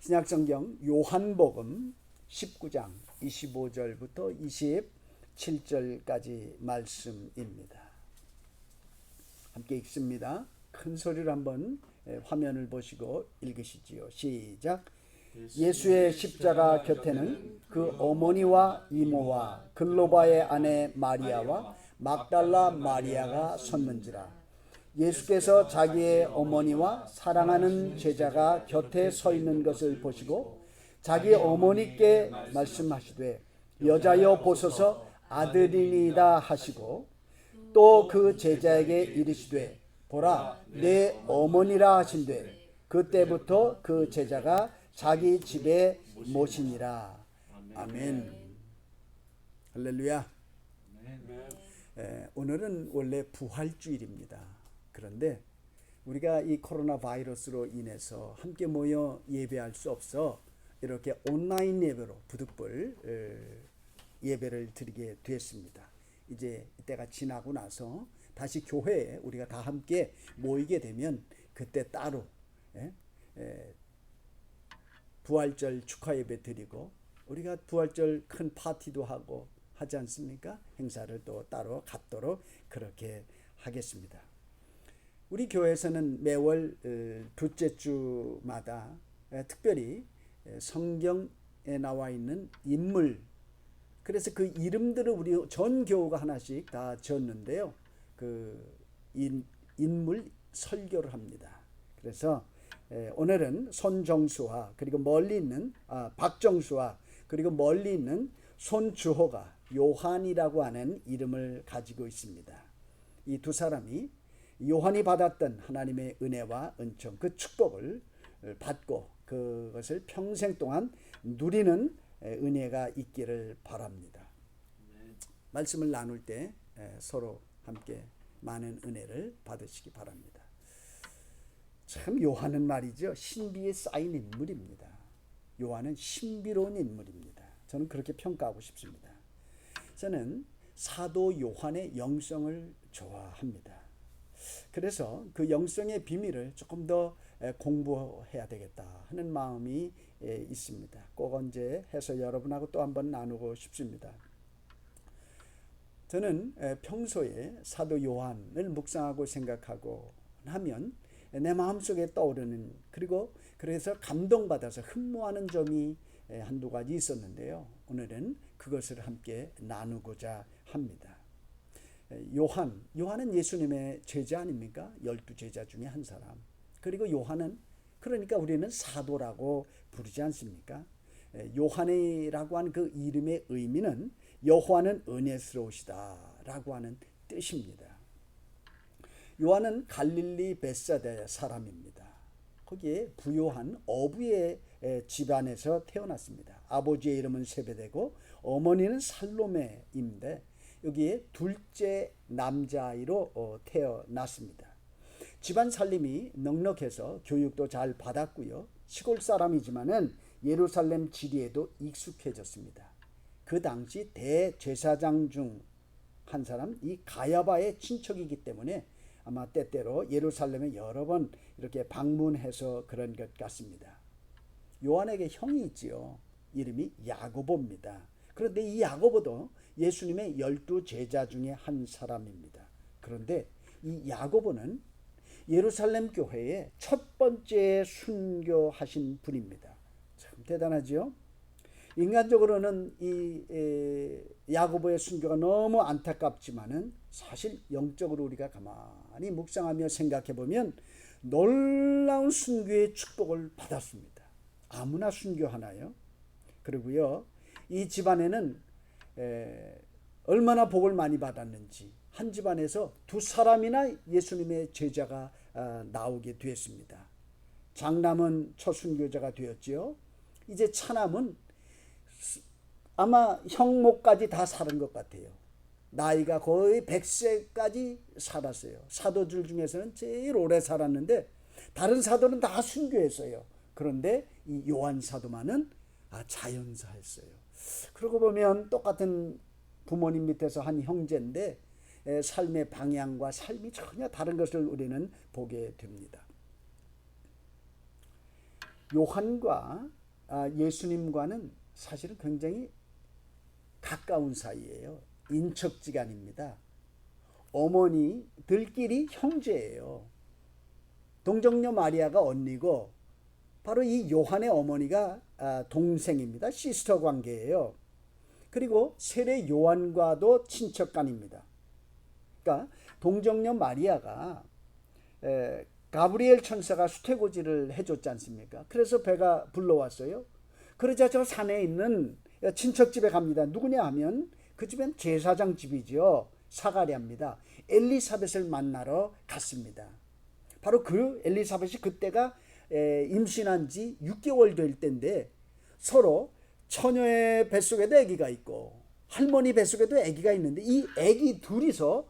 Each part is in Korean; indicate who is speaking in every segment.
Speaker 1: 신약성경 요한복음 19장 25절부터 27절까지 말씀입니다. 함께 읽습니다. 큰 소리로 한번 화면을 보시고 읽으시지요. 시작. 예수의 십자가 곁에는 그 어머니와 이모와 글로바의 아내 마리아와 막달라 마리아가 섰는지라. 예수께서 자기의 어머니와 사랑하는 제자가 곁에 서 있는 것을 보시고 자기 어머니께 말씀하시되 여자여 보소서 아들이니이다 하시고 또 그 제자에게 이르시되 보라 내 어머니라 하신되 그때부터 그 제자가 자기 집에 모시니라. 아멘. 할렐루야. 오늘은 원래 부활주일입니다. 그런데 우리가 이 코로나 바이러스로 인해서 함께 모여 예배할 수 없어 이렇게 온라인 예배로 부득불 예배를 드리게 되었습니다. 이제 이때가 지나고 나서 다시 교회에 우리가 다 함께 모이게 되면 그때 따로 부활절 축하 예배 드리고 우리가 부활절 큰 파티도 하고 하지 않습니까? 행사를 또 따로 갖도록 그렇게 하겠습니다. 우리 교회에서는 매월 둘째 주마다 특별히 성경에 나와 있는 인물, 그래서 그 이름들을 우리 전 교우가 하나씩 다 지었는데요. 그 인물 설교를 합니다. 그래서 오늘은 손정수와 그리고 멀리 있는 박정수와 그리고 멀리 있는 손주호가 요한이라고 하는 이름을 가지고 있습니다. 이 두 사람이 요한이 받았던 하나님의 은혜와 은총, 그 축복을 받고 그것을 평생 동안 누리는 은혜가 있기를 바랍니다. 말씀을 나눌 때 서로 함께 많은 은혜를 받으시기 바랍니다. 참 요한은 말이죠, 신비에 쌓인 인물입니다. 요한은 신비로운 인물입니다. 저는 그렇게 평가하고 싶습니다. 저는 사도 요한의 영성을 좋아합니다. 그래서 그 영성의 비밀을 조금 더 공부해야 되겠다 하는 마음이 있습니다. 꼭 언제 해서 여러분하고 또 한번 나누고 싶습니다. 저는 평소에 사도 요한을 묵상하고 생각하고 하면 내 마음속에 떠오르는, 그리고 그래서 감동받아서 흠모하는 점이 한두 가지 있었는데요. 오늘은 그것을 함께 나누고자 합니다. 요한은 예수님의 제자 아닙니까? 12제자 중에 한 사람. 그리고 요한은, 그러니까 우리는 사도라고 부르지 않습니까? 요한이라고 하는 그 이름의 의미는 여호와는 은혜스러우시다 라고 하는 뜻입니다. 요한은 갈릴리 벳사다의 사람입니다. 거기에 부요한 어부의 집안에서 태어났습니다. 아버지의 이름은 세베대고 어머니는 살로메인데 여기에 둘째 남자아이로 태어났습니다. 집안 살림이 넉넉해서 교육도 잘 받았고요. 시골 사람이지만은 예루살렘 지리에도 익숙해졌습니다. 그 당시 대제사장 중 한 사람, 이 가야바의 친척이기 때문에 아마 때때로 예루살렘에 여러 번 이렇게 방문해서 그런 것 같습니다. 요한에게 형이 있지요. 이름이 야고보입니다. 그런데 이 야고보도 예수님의 12제자 중에 한 사람입니다. 그런데 이 야고보는 예루살렘 교회의 첫 번째 순교하신 분입니다. 참 대단하죠? 인간적으로는 이 야고보의 순교가 너무 안타깝지만은 사실 영적으로 우리가 가만히 묵상하며 생각해 보면 놀라운 순교의 축복을 받았습니다. 아무나 순교하나요? 그리고요, 이 집안에는 얼마나 복을 많이 받았는지 한 집안에서 두 사람이나 예수님의 제자가 나오게 되었습니다. 장남은 첫 순교자가 되었지요. 이제 차남은 아마 형목까지 다 살은 것 같아요. 나이가 거의 100세까지 살았어요. 사도들 중에서는 제일 오래 살았는데 다른 사도는 다 순교했어요. 그런데 이 요한 사도만은 자연사했어요. 그러고 보면 똑같은 부모님 밑에서 한 형제인데 삶의 방향과 삶이 전혀 다른 것을 우리는 보게 됩니다. 요한과 예수님과는 사실은 굉장히 가까운 사이예요. 인척지간입니다. 어머니들끼리 형제예요. 동정녀 마리아가 언니고 바로 이 요한의 어머니가 동생입니다. 시스터 관계예요. 그리고 세례 요한과도 친척간입니다. 그러니까 동정녀 마리아가 가브리엘 천사가 수태고지를 해줬지 않습니까? 그래서 배가 불러왔어요. 그러자 저 산에 있는 친척집에 갑니다. 누구냐 하면 그 집엔 제사장 집이죠. 사가랴입니다. 엘리사벳을 만나러 갔습니다. 바로 그 엘리사벳이 그때가 임신한 지 6개월 될 때인데 서로 처녀의 뱃속에도 아기가 있고 할머니 뱃속에도 아기가 있는데 이 아기 둘이서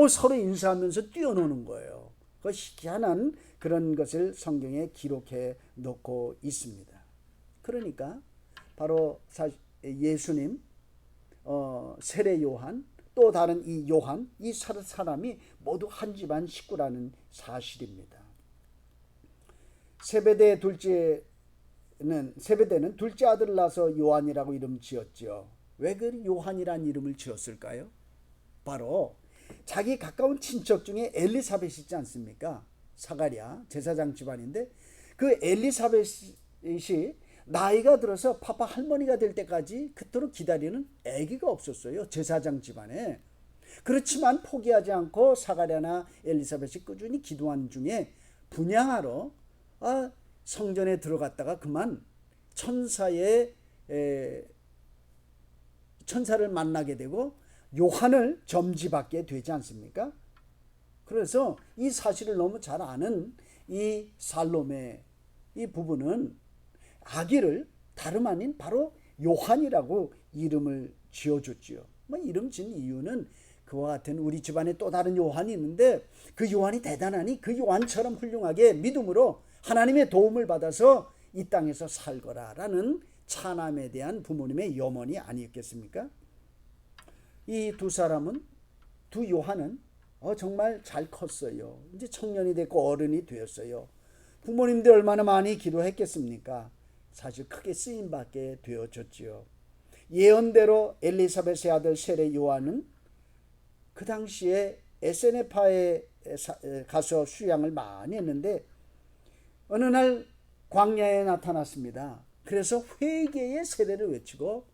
Speaker 1: 서로 인사하면서 뛰어노는 거예요. 그 희한한 그런 것을 성경에 기록해 놓고 있습니다. 그러니까 바로 예수님, 세례 요한, 또 다른 이 요한, 이 사람이 모두 한 집안 식구라는 사실입니다. 세베대는 둘째 아들을 낳아서 요한이라고 이름 지었죠. 왜 그 요한이라는 이름을 지었을까요? 바로 자기 가까운 친척 중에 엘리사벳이 있지 않습니까? 사가랴 제사장 집안인데 그 엘리사벳이 나이가 들어서 파파 할머니가 될 때까지 그토록 기다리는 아기가 없었어요. 제사장 집안에. 그렇지만 포기하지 않고 사가랴나 엘리사벳이 꾸준히 기도한 중에 분향하러 성전에 들어갔다가 그만 천사를 만나게 되고 요한을 점지받게 되지 않습니까? 그래서 이 사실을 너무 잘 아는 이 살로메 이 부부는 아기를 다름 아닌 바로 요한이라고 이름을 지어줬지요. 이름 지은 이유는 그와 같은 우리 집안에 또 다른 요한이 있는데 그 요한이 대단하니 그 요한처럼 훌륭하게 믿음으로 하나님의 도움을 받아서 이 땅에서 살거라라는 차남에 대한 부모님의 염원이 아니었겠습니까? 이 두 요한은 정말 잘 컸어요. 이제 청년이 됐고 어른이 되었어요. 부모님들 얼마나 많이 기도했겠습니까? 사실 크게 쓰임받게 되어졌지요. 예언대로 엘리사벳의 아들 세례 요한은 그 당시에 에세네파에 가서 수양을 많이 했는데 어느 날 광야에 나타났습니다. 그래서 회개의 세례를 외치고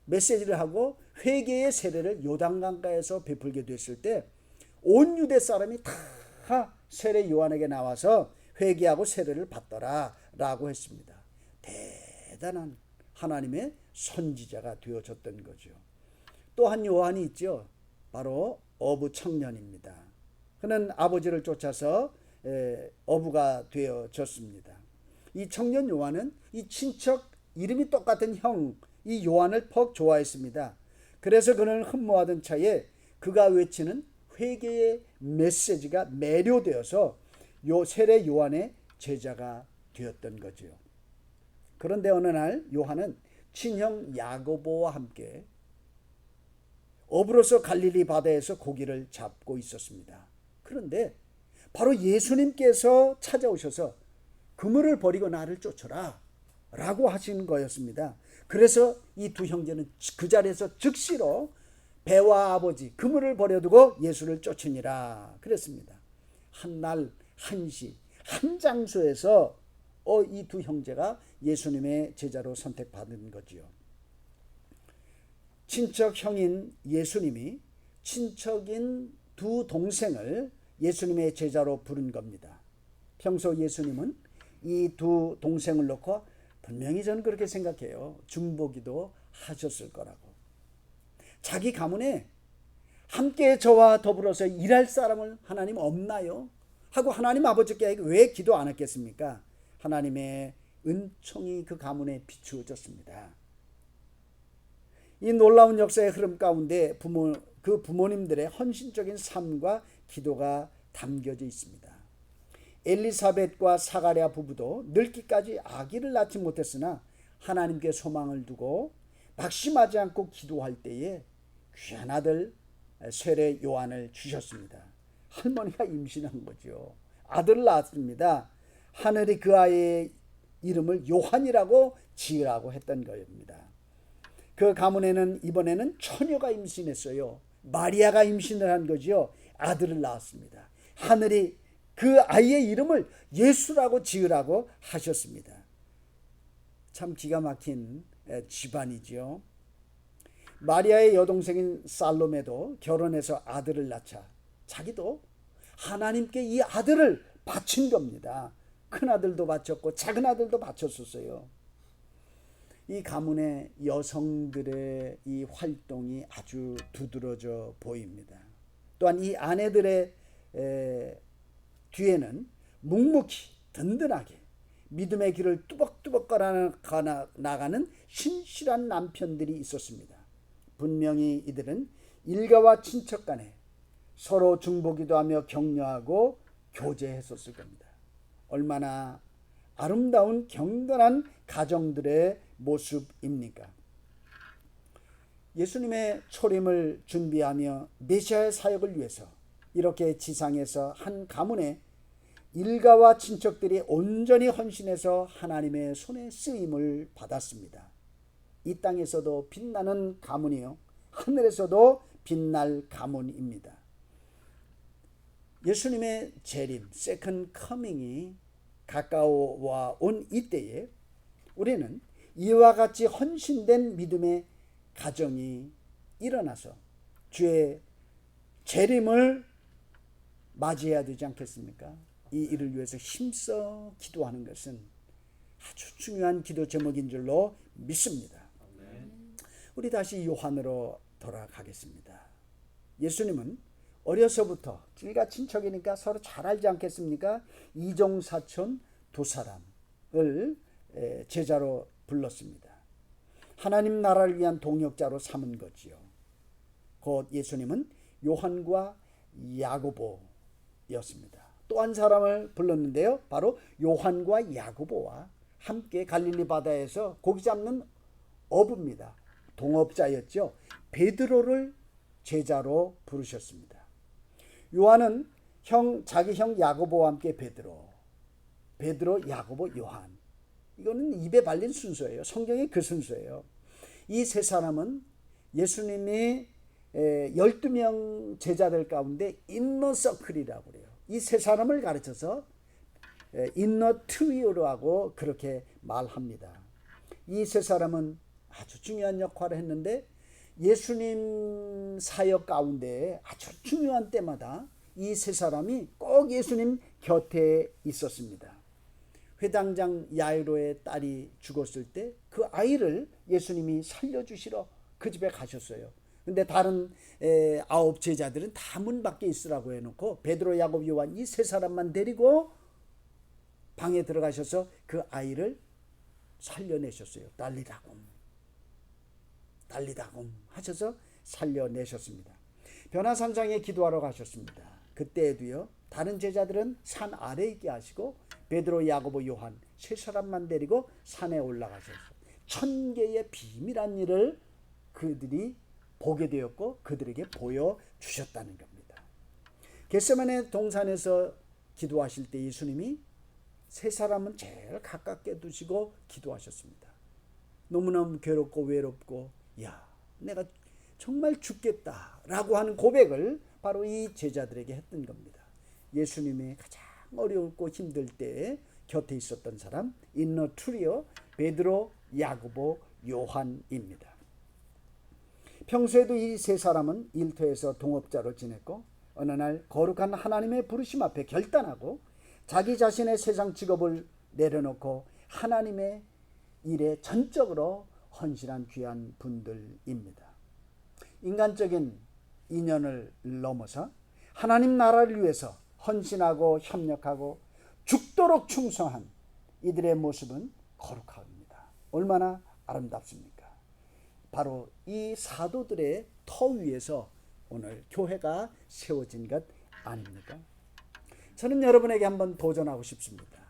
Speaker 1: 메시지를 하고 회개의 세례를 요단강가에서 베풀게 됐을 때 온 유대 사람이 다 세례 요한에게 나와서 회개하고 세례를 받더라 라고 했습니다. 대단한 하나님의 선지자가 되어졌던 거죠. 또 한 요한이 있죠. 바로 어부 청년입니다. 그는 아버지를 쫓아서 어부가 되어졌습니다. 이 청년 요한은 이 친척 이름이 똑같은 형 이 요한을 퍽 좋아했습니다. 그래서 그는 흠모하던 차에 그가 외치는 회개의 메시지가 매료되어서 세례 요한의 제자가 되었던 거죠. 그런데 어느 날 요한은 친형 야고보와 함께 어부로서 갈릴리 바다에서 고기를 잡고 있었습니다. 그런데 바로 예수님께서 찾아오셔서 그물을 버리고 나를 쫓아라 라고 하신 거였습니다. 그래서 이 두 형제는 그 자리에서 즉시로 배와 아버지 그물을 버려두고 예수를 쫓으니라 그랬습니다. 한날 한시 한 장소에서 이 두 형제가 예수님의 제자로 선택받은 거지요. 친척 형인 예수님이 친척인 두 동생을 예수님의 제자로 부른 겁니다. 평소 예수님은 이 두 동생을 놓고 분명히 저는 그렇게 생각해요. 중보기도 하셨을 거라고. 자기 가문에 함께 저와 더불어서 일할 사람을 하나님 없나요? 하고 하나님 아버지께 왜 기도 안 했겠습니까? 하나님의 은총이 그 가문에 비추어졌습니다. 이 놀라운 역사의 흐름 가운데 그 부모님들의 헌신적인 삶과 기도가 담겨져 있습니다. 엘리사벳과 사가랴 부부도 늙기까지 아기를 낳지 못했으나 하나님께 소망을 두고 낙심하지 않고 기도할 때에 귀한 아들 세례 요한을 주셨습니다. 할머니가 임신한 거죠. 아들을 낳았습니다. 하늘이 그 아이의 이름을 요한이라고 지으라고 했던 겁니다. 그 가문에는 이번에는 처녀가 임신했어요. 마리아가 임신을 한 거죠. 아들을 낳았습니다. 하늘이 그 아이의 이름을 예수라고 지으라고 하셨습니다. 참 기가 막힌 집안이죠. 마리아의 여동생인 살로메도 결혼해서 아들을 낳자 자기도 하나님께 이 아들을 바친 겁니다. 큰아들도 바쳤고 작은아들도 바쳤었어요. 이 가문의 여성들의 이 활동이 아주 두드러져 보입니다. 또한 이 아내들의 뒤에는 묵묵히 든든하게 믿음의 길을 뚜벅뚜벅 걸어 나가는 신실한 남편들이 있었습니다. 분명히 이들은 일가와 친척 간에 서로 중보기도 하며 격려하고 교제했었을 겁니다. 얼마나 아름다운 경건한 가정들의 모습입니까? 예수님의 초림을 준비하며 메시아의 사역을 위해서 이렇게 지상에서 한 가문의 일가와 친척들이 온전히 헌신해서 하나님의 손에 쓰임을 받았습니다. 이 땅에서도 빛나는 가문이요, 하늘에서도 빛날 가문입니다. 예수님의 재림, 세컨드 커밍이 가까워와 온 이때에 우리는 이와 같이 헌신된 믿음의 가정이 일어나서 주의 재림을 맞이해야 되지 않겠습니까? 이 일을 위해서 힘써 기도하는 것은 아주 중요한 기도 제목인 줄로 믿습니다. 우리 다시 요한으로 돌아가겠습니다. 예수님은 어려서부터 길가 친척이니까 서로 잘 알지 않겠습니까? 이종사촌 두 사람을 제자로 불렀습니다. 하나님 나라를 위한 동역자로 삼은 거지요. 곧 예수님은 요한과 야고보였습니다. 또 한 사람을 불렀는데요. 바로 요한과 야고보와 함께 갈릴리 바다에서 고기 잡는 어부입니다. 동업자였죠. 베드로를 제자로 부르셨습니다. 요한은 자기 형 야고보와 함께 베드로, 야고보, 요한. 이거는 입에 발린 순서예요. 성경의 그 순서예요. 이 세 사람은 예수님이 12명 제자들 가운데 인너 서클이라고 그래요. 이 세 사람을 가르쳐서 인너 트리오라고 그렇게 말합니다. 이 세 사람은 아주 중요한 역할을 했는데 예수님 사역 가운데 아주 중요한 때마다 이 세 사람이 꼭 예수님 곁에 있었습니다. 회당장 야이로의 딸이 죽었을 때 그 아이를 예수님이 살려주시러 그 집에 가셨어요. 근데 다른 9 제자들은 다 문 밖에 있으라고 해놓고 베드로, 야고보, 요한 이 세 사람만 데리고 방에 들어가셔서 그 아이를 살려내셨어요. 달리다곰 하셔서 살려내셨습니다. 변화산상에 기도하러 가셨습니다. 그때에도요, 다른 제자들은 산 아래에 있게 하시고 베드로, 야고보, 요한 세 사람만 데리고 산에 올라가셨어요. 1000개의 비밀한 일을 그들이 보게 되었고 그들에게 보여주셨다는 겁니다. 겟세마네 동산에서 기도하실 때 예수님이 세 사람은 제일 가깝게 두시고 기도하셨습니다. 너무너무 괴롭고 외롭고 내가 정말 죽겠다라고 하는 고백을 바로 이 제자들에게 했던 겁니다. 예수님이 가장 어렵고 힘들 때 곁에 있었던 사람 인너 트리오 베드로, 야고보, 요한입니다. 평소에도 이 세 사람은 일터에서 동업자로 지냈고 어느 날 거룩한 하나님의 부르심 앞에 결단하고 자기 자신의 세상 직업을 내려놓고 하나님의 일에 전적으로 헌신한 귀한 분들입니다. 인간적인 인연을 넘어서 하나님 나라를 위해서 헌신하고 협력하고 죽도록 충성한 이들의 모습은 거룩합니다. 얼마나 아름답습니까? 바로 이 사도들의 터 위에서 오늘 교회가 세워진 것 아닙니까? 저는 여러분에게 한번 도전하고 싶습니다.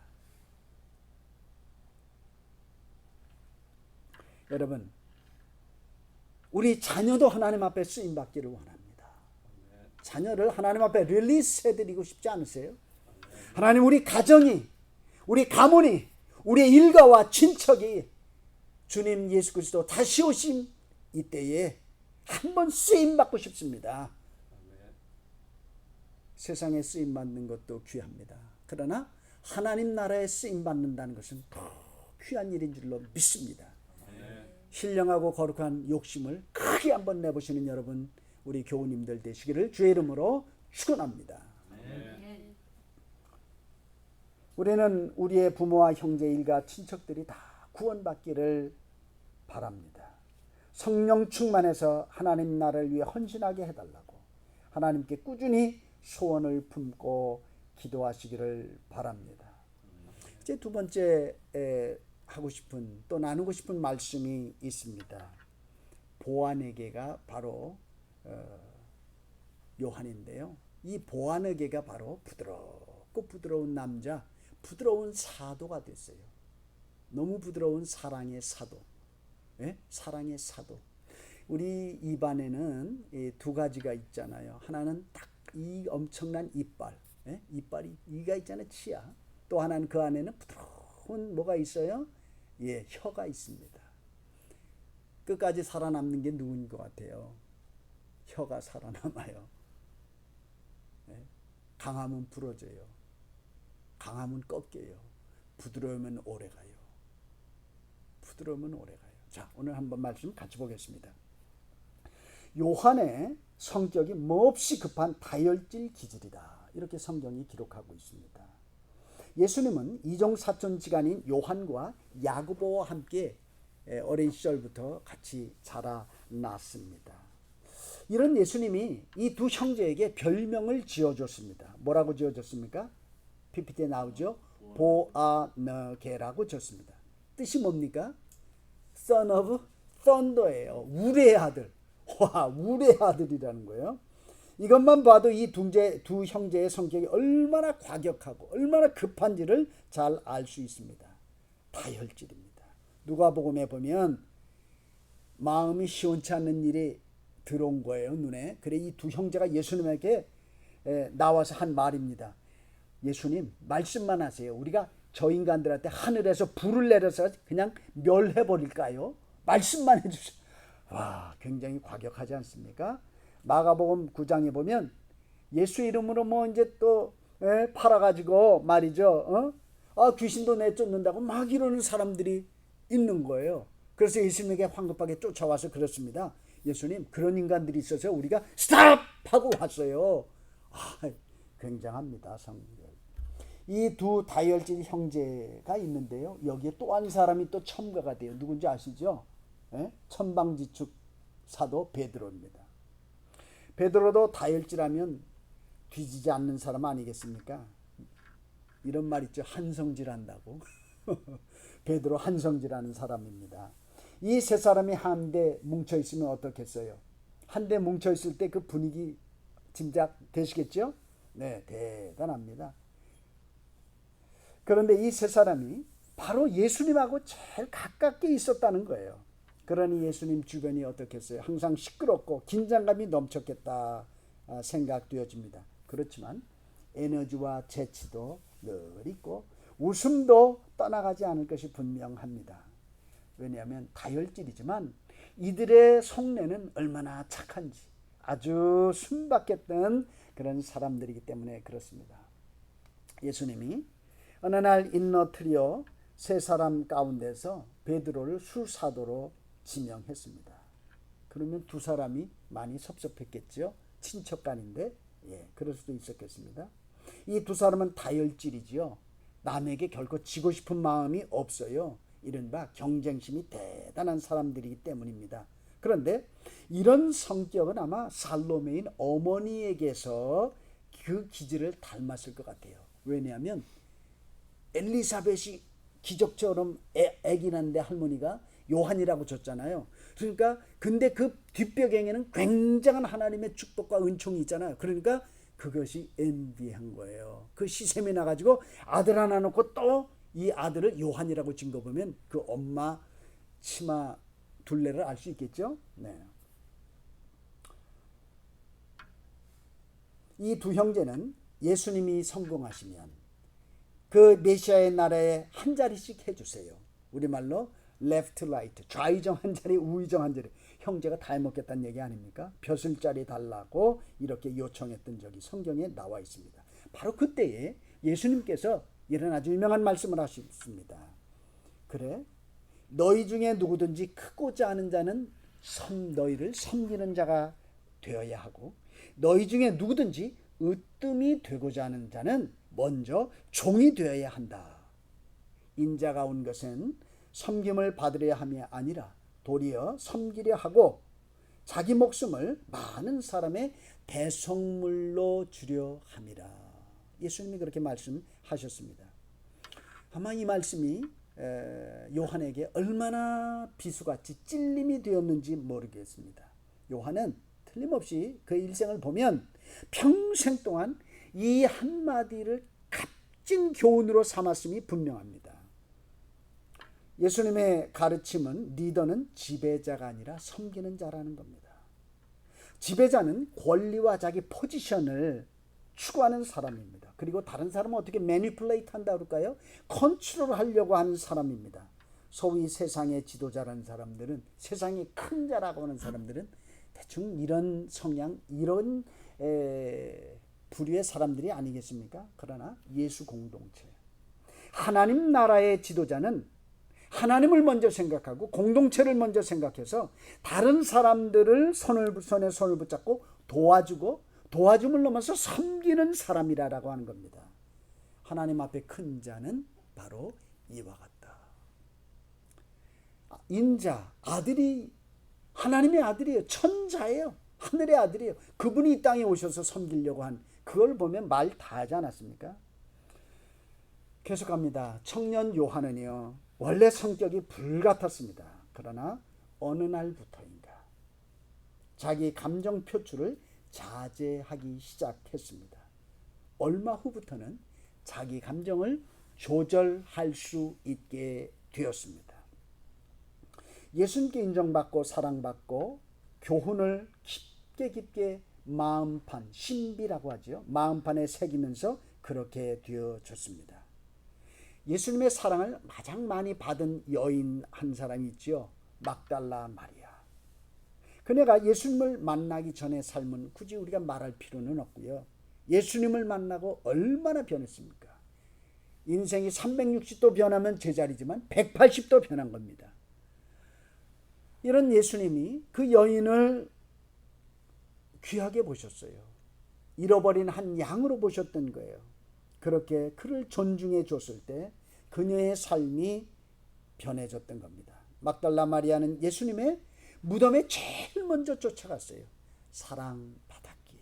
Speaker 1: 여러분, 우리 자녀도 하나님 앞에 쓰임받기를 원합니다. 자녀를 하나님 앞에 릴리스 해드리고 싶지 않으세요? 하나님, 우리 가정이 우리 가문이, 우리의 일가와 친척이 주님 예수 그리스도 다시 오심 이때에 한번 쓰임받고 싶습니다. 세상에 쓰임받는 것도 귀합니다. 그러나 하나님 나라에 쓰임받는다는 것은 더 귀한 일인 줄로 믿습니다. 신령하고 거룩한 욕심을 크게 한번 내보시는 여러분, 우리 교우님들 되시기를 주의 이름으로 축원합니다. 우리는 우리의 부모와 형제, 일가, 친척들이 다 구원받기를 바랍니다. 성령 충만해서 하나님 나라를 위해 헌신하게 해달라고 하나님께 꾸준히 소원을 품고 기도하시기를 바랍니다. 이제 두 번째 하고 싶은, 또 나누고 싶은 말씀이 있습니다. 보아네게가 바로 요한인데요. 이 보아네게가 바로 부드럽고 부드러운 남자, 부드러운 사도가 됐어요. 너무 부드러운 사랑의 사도. 예? 사랑의 사도. 우리 입안에는 두 가지가 있잖아요. 하나는 딱 이 엄청난 이빨, 예? 이빨이 이가 있잖아요. 치아. 또 하나는 그 안에는 부드러운 뭐가 있어요? 예, 혀가 있습니다. 끝까지 살아남는 게 누구인 것 같아요? 혀가 살아남아요. 예? 강하면 부러져요. 강하면 꺾여요. 부드러우면 오래가요. 부드러우면 오래가요. 자, 오늘 한번 말씀 같이 보겠습니다. 요한의 성격이 몹시 급한 다혈질 기질이다. 이렇게 성경이 기록하고 있습니다. 예수님은 이종 사촌지간인 요한과 야고보와 함께 어린 시절부터 같이 자라났습니다. 이런 예수님이 이 두 형제에게 별명을 지어줬습니다. 뭐라고 지어줬습니까? PPT에 나오죠? 보아너게라고 줬습니다. 뜻이 뭡니까? Son of Thunder예요. 울의 아들. 와, 울의 아들이라는 거예요. 이것만 봐도 이 두 형제의 성격이 얼마나 과격하고 얼마나 급한지를 잘 알 수 있습니다. 다혈질입니다. 누가복음에 보면 마음이 시원치 않는 일이 들어온 거예요, 눈에. 그래 이 두 형제가 예수님에게 나와서 한 말입니다. 예수님, 말씀만 하세요. 우리가 저 인간들한테 하늘에서 불을 내려서 그냥 멸해버릴까요? 말씀만 해주세요. 와, 굉장히 과격하지 않습니까? 마가복음 9장에 보면 예수 이름으로 뭐 이제 또 팔아가지고 말이죠. 귀신도 내쫓는다고 막 이러는 사람들이 있는 거예요. 그래서 예수님에게 황급하게 쫓아와서 그렇습니다. 예수님, 그런 인간들이 있어서 우리가 스탑! 하고 왔어요. 굉장합니다, 성경. 이 두 다혈질 형제가 있는데요. 여기에 또 한 사람이 또 첨가가 돼요. 누군지 아시죠? 천방지축 사도 베드로입니다. 베드로도 다혈질하면 뒤지지 않는 사람 아니겠습니까? 이런 말 있죠. 한성질한다고. 베드로 한성질하는 사람입니다. 이 세 사람이 한데 뭉쳐 있으면 어떻겠어요? 한데 뭉쳐 있을 때 그 분위기 짐작 되시겠죠? 네, 대단합니다. 그런데 이 세 사람이 바로 예수님하고 제일 가깝게 있었다는 거예요. 그러니 예수님 주변이 어떻겠어요? 항상 시끄럽고 긴장감이 넘쳤겠다 생각되어집니다. 그렇지만 에너지와 재치도 늘 있고 웃음도 떠나가지 않을 것이 분명합니다. 왜냐하면 다혈질이지만 이들의 속내는 얼마나 착한지 아주 순박했던 그런 사람들이기 때문에 그렇습니다. 예수님이 어느 날 인너트리오 세 사람 가운데서 베드로를 수사도로 지명했습니다. 그러면 두 사람이 많이 섭섭했겠죠. 친척간인데 그럴 수도 있었겠습니다. 이 두 사람은 다혈질이지요. 남에게 결코 지고 싶은 마음이 없어요. 이른바 경쟁심이 대단한 사람들이기 때문입니다. 그런데 이런 성격은 아마 살로메인 어머니에게서 그 기질을 닮았을 것 같아요. 왜냐하면 엘리사벳이 기적처럼 아기 낳는데 할머니가 요한이라고 줬잖아요. 그러니까 근데 그 뒷배경에는 굉장한 하나님의 축복과 은총이 있잖아요. 그러니까 그것이 envy한 거예요. 그 시샘이 나가지고 아들 하나 놓고 또 이 아들을 요한이라고 진 거 보면 그 엄마 치마 둘레를 알 수 있겠죠. 네. 이 두 형제는 예수님이 성공하시면 그 메시아의 나라에 한 자리씩 해주세요. 우리말로 left, right, 좌의정 한 자리, 우의정 한 자리. 형제가 다 해먹겠다는 얘기 아닙니까? 벼슬자리 달라고 이렇게 요청했던 적이 성경에 나와 있습니다. 바로 그때에 예수님께서 이런 아주 유명한 말씀을 하셨습니다. 그래, 너희 중에 누구든지 크고자 하는 자는 너희를 섬기는 자가 되어야 하고, 너희 중에 누구든지 으뜸이 되고자 하는 자는 먼저 종이 되어야 한다. 인자가 온 것은 섬김을 받으려 함이 아니라 도리어 섬기려 하고 자기 목숨을 많은 사람의 대속물로 주려 함이라. 예수님이 그렇게 말씀하셨습니다. 아마 이 말씀이 요한에게 얼마나 비수같이 찔림이 되었는지 모르겠습니다. 요한은 틀림없이 그 일생을 보면 평생 동안 이 한마디를 값진 교훈으로 삼았음이 분명합니다. 예수님의 가르침은 리더는 지배자가 아니라 섬기는 자라는 겁니다. 지배자는 권리와 자기 포지션을 추구하는 사람입니다. 그리고 다른 사람을 어떻게 매니플레이트 한다 그럴까요? 컨트롤 하려고 하는 사람입니다. 소위 세상의 지도자라는 사람들은, 세상의 큰 자라고 하는 사람들은 대충 이런 성향, 이런 부류의 사람들이 아니겠습니까? 그러나 예수 공동체, 하나님 나라의 지도자는 하나님을 먼저 생각하고 공동체를 먼저 생각해서 다른 사람들을 손에 손을 붙잡고 도와주고, 도와줌을 넘어서 섬기는 사람이라고 하는 겁니다. 하나님 앞에 큰 자는 바로 이와 같다. 인자, 아들이 하나님의 아들이에요. 천자예요. 하늘의 아들이에요. 그분이 이 땅에 오셔서 섬기려고 한, 그걸 보면 말 다 하지 않았습니까? 계속합니다. 청년 요한은요, 원래 성격이 불같았습니다. 그러나 어느 날부터인가 자기 감정 표출을 자제하기 시작했습니다. 얼마 후부터는 자기 감정을 조절할 수 있게 되었습니다. 예수님께 인정받고 사랑받고 교훈을 깊게 마음판, 신비라고 하죠. 마음판에 새기면서 그렇게 되어졌습니다. 예수님의 사랑을 가장 많이 받은 여인 한 사람이 있죠. 막달라 마리아. 그녀가 예수님을 만나기 전의 삶은 굳이 우리가 말할 필요는 없고요. 예수님을 만나고 얼마나 변했습니까? 인생이 360도 변하면 제자리지만 180도 변한 겁니다. 이런 예수님이 그 여인을 귀하게 보셨어요. 잃어버린 한 양으로 보셨던 거예요. 그렇게 그를 존중해 줬을 때 그녀의 삶이 변해졌던 겁니다. 막달라 마리아는 예수님의 무덤에 제일 먼저 쫓아갔어요. 사랑받았기에.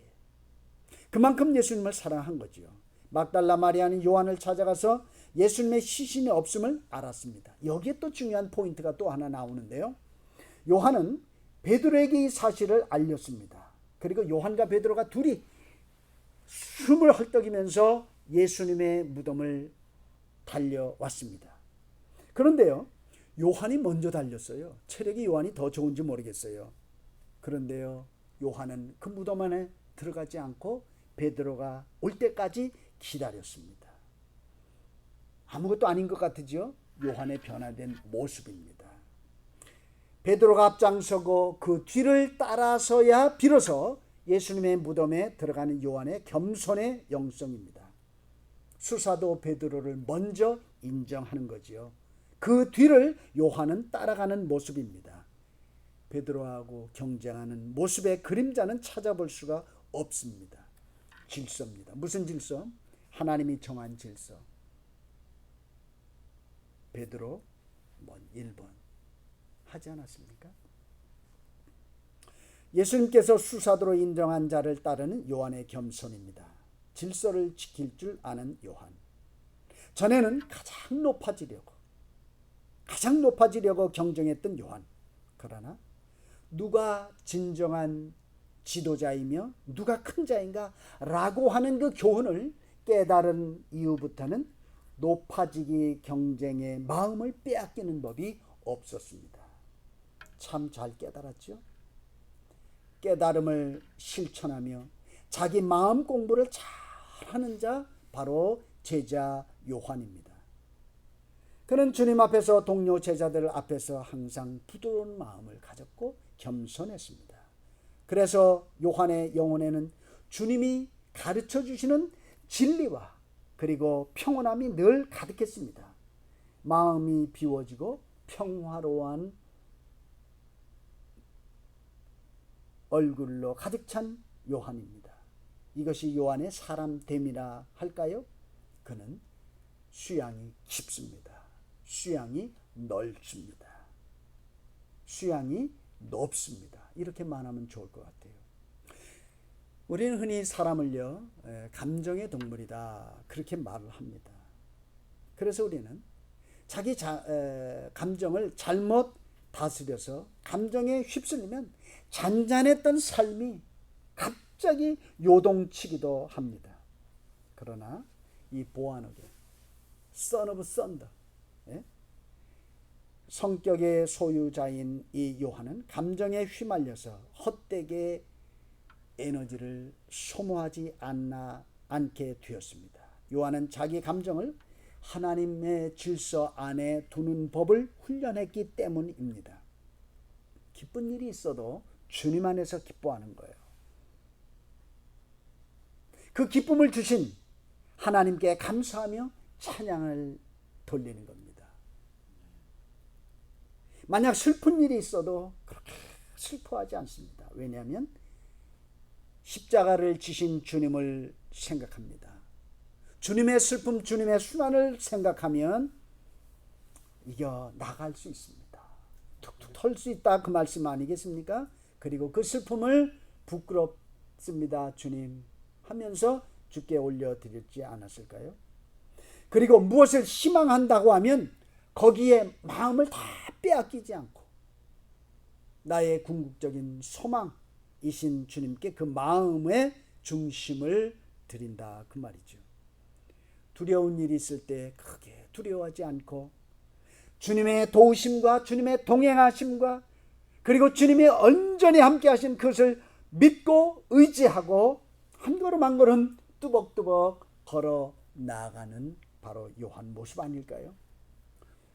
Speaker 1: 그만큼 예수님을 사랑한 거지요. 막달라 마리아는 요한을 찾아가서 예수님의 시신이 없음을 알았습니다. 여기에 또 중요한 포인트가 또 하나 나오는데요. 요한은 베드로에게 이 사실을 알렸습니다. 그리고 요한과 베드로가 둘이 숨을 헐떡이면서 예수님의 무덤을 달려왔습니다. 그런데요, 요한이 먼저 달렸어요. 체력이 요한이 더 좋은지 모르겠어요. 그런데요, 요한은 그 무덤 안에 들어가지 않고 베드로가 올 때까지 기다렸습니다. 아무것도 아닌 것 같으죠? 요한의 변화된 모습입니다. 베드로가 앞장서고 그 뒤를 따라서야 비로소 예수님의 무덤에 들어가는 요한의 겸손의 영성입니다. 수사도 베드로를 먼저 인정하는 거지요. 그 뒤를 요한은 따라가는 모습입니다. 베드로하고 경쟁하는 모습의 그림자는 찾아볼 수가 없습니다. 질서입니다. 무슨 질서? 하나님이 정한 질서. 베드로 1번 하지 않았습니까? 예수님께서 수사도로 인정한 자를 따르는 요한의 겸손입니다. 질서를 지킬 줄 아는 요한. 전에는 가장 높아지려고 경쟁했던 요한. 그러나 누가 진정한 지도자이며 누가 큰 자인가 라고 하는 그 교훈을 깨달은 이후부터는 높아지기 경쟁의 마음을 빼앗기는 법이 없었습니다. 참 잘 깨달았죠. 깨달음을 실천하며 자기 마음 공부를 잘하는 자, 바로 제자 요한입니다. 그는 주님 앞에서 동료 제자들 앞에서 항상 부드러운 마음을 가졌고 겸손했습니다. 그래서 요한의 영혼에는 주님이 가르쳐 주시는 진리와 그리고 평온함이 늘 가득했습니다. 마음이 비워지고 평화로운 얼굴로 가득 찬 요한입니다. 이것이 요한의 사람됨이라 할까요? 그는 수양이 깊습니다. 수양이 넓습니다. 수양이 높습니다. 이렇게 말하면 좋을 것 같아요. 우리는 흔히 사람을요, 감정의 동물이다 그렇게 말을 합니다. 그래서 우리는 자기 감정을 잘못 다스려서 감정에 휩쓸리면 잔잔했던 삶이 갑자기 요동치기도 합니다. 그러나 이 보아너게 Son of Thunder, 성격의 소유자인 이 요한은 감정에 휘말려서 헛되게 에너지를 소모하지 않게 되었습니다. 요한은 자기 감정을 하나님의 질서 안에 두는 법을 훈련했기 때문입니다. 기쁜 일이 있어도 주님 안에서 기뻐하는 거예요. 그 기쁨을 주신 하나님께 감사하며 찬양을 돌리는 겁니다. 만약 슬픈 일이 있어도 그렇게 슬퍼하지 않습니다. 왜냐하면 십자가를 지신 주님을 생각합니다. 주님의 슬픔, 주님의 순환을 생각하면 이겨 나갈 수 있습니다. 툭툭 털 수 있다 그 말씀 아니겠습니까? 그리고 그 슬픔을 부끄럽습니다 주님 하면서 주께 올려드렸지 않았을까요? 그리고 무엇을 희망한다고 하면 거기에 마음을 다 빼앗기지 않고 나의 궁극적인 소망이신 주님께 그 마음의 중심을 드린다 그 말이죠. 두려운 일이 있을 때 크게 두려워하지 않고 주님의 도우심과 주님의 동행하심과 그리고 주님이 온전히 함께 하신 그것을 믿고 의지하고 한 걸음 한 걸음 뚜벅뚜벅 걸어 나아가는 바로 요한 모습 아닐까요?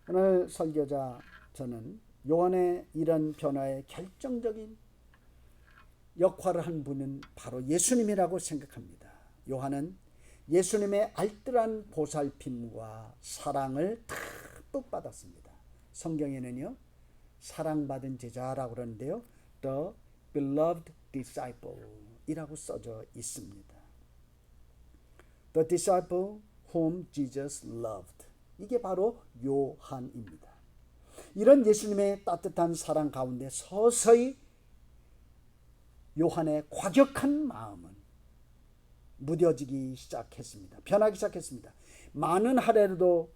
Speaker 1: 오늘 설교자 저는 요한의 이런 변화의 결정적인 역할을 한 분은 바로 예수님이라고 생각합니다. 요한은 예수님의 알뜰한 보살핌과 사랑을 듬뿍 받았습니다. 성경에는요, 사랑받은 제자라고 그러는데요, The beloved disciple 이라고 써져 있습니다. The disciple whom Jesus loved. 이게 바로 요한입니다. 이런 예수님의 따뜻한 사랑 가운데 서서히 요한의 과격한 마음은 무뎌지기 시작했습니다. 변하기 시작했습니다. 많은 할애로도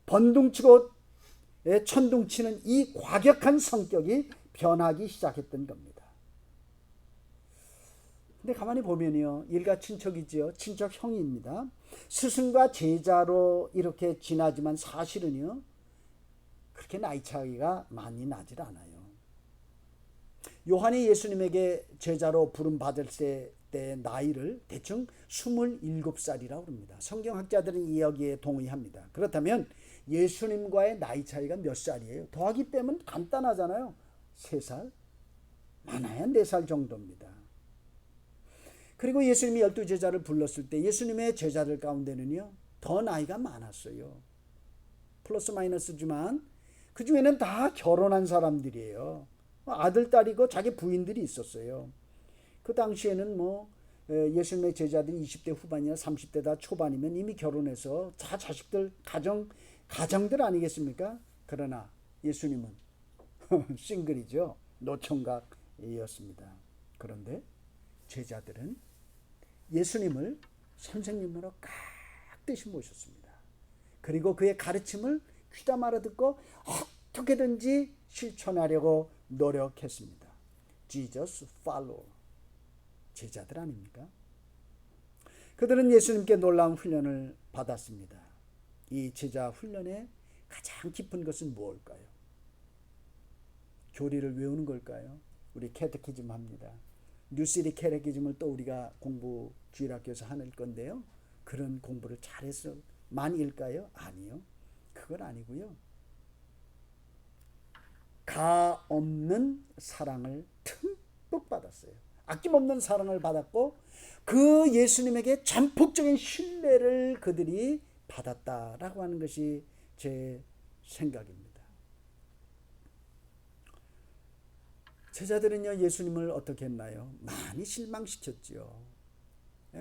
Speaker 1: 번둥치고 천둥치는 이 과격한 성격이 변하기 시작했던 겁니다. 근데 가만히 보면요, 일가 친척이지요. 친척 형입니다. 스승과 제자로 이렇게 지나지만 사실은요, 그렇게 나이 차이가 많이 나질 않아요. 요한이 예수님에게 제자로 부름 받을 때 나이를 대충 27살이라고 합니다. 성경학자들은 이 이야기에 동의합니다. 그렇다면 예수님과의 나이 차이가 몇 살이에요? 더하기 빼면 간단하잖아요. 3살? 많아야 4살 정도입니다. 그리고 예수님이 12제자를 불렀을 때 예수님의 제자들 가운데는요, 더 나이가 많았어요. 플러스 마이너스지만 그 중에는 다 결혼한 사람들이에요. 아들, 딸이고 자기 부인들이 있었어요. 그 당시에는 예수님의 제자들이 20대 후반이나 30대 초반이면 이미 결혼해서 다 자식들, 가정들 아니겠습니까? 그러나 예수님은 싱글이죠. 노총각이었습니다. 그런데 제자들은 예수님을 선생님으로 깍듯이 모셨습니다. 그리고 그의 가르침을 귀담아 알아듣고 어떻게든지 실천하려고 노력했습니다. Jesus follow. 제자들 아닙니까? 그들은 예수님께 놀라운 훈련을 받았습니다. 이 제자 훈련의 가장 깊은 것은 무엇일까요? 교리를 외우는 걸까요? 우리 캐테키즘 합니다. 뉴시리 캐테키즘을 또 우리가 주일학교에서 하는 건데요. 그런 공부를 잘해서 만일까요? 아니요. 그건 아니고요. 가 없는 사랑을 듬뿍 받았어요. 아낌없는 사랑을 받았고 그 예수님에게 전폭적인 신뢰를 그들이 받았다라고 하는 것이 제 생각입니다. 제자들은요, 예수님을 어떻게 했나요? 많이 실망시켰지요.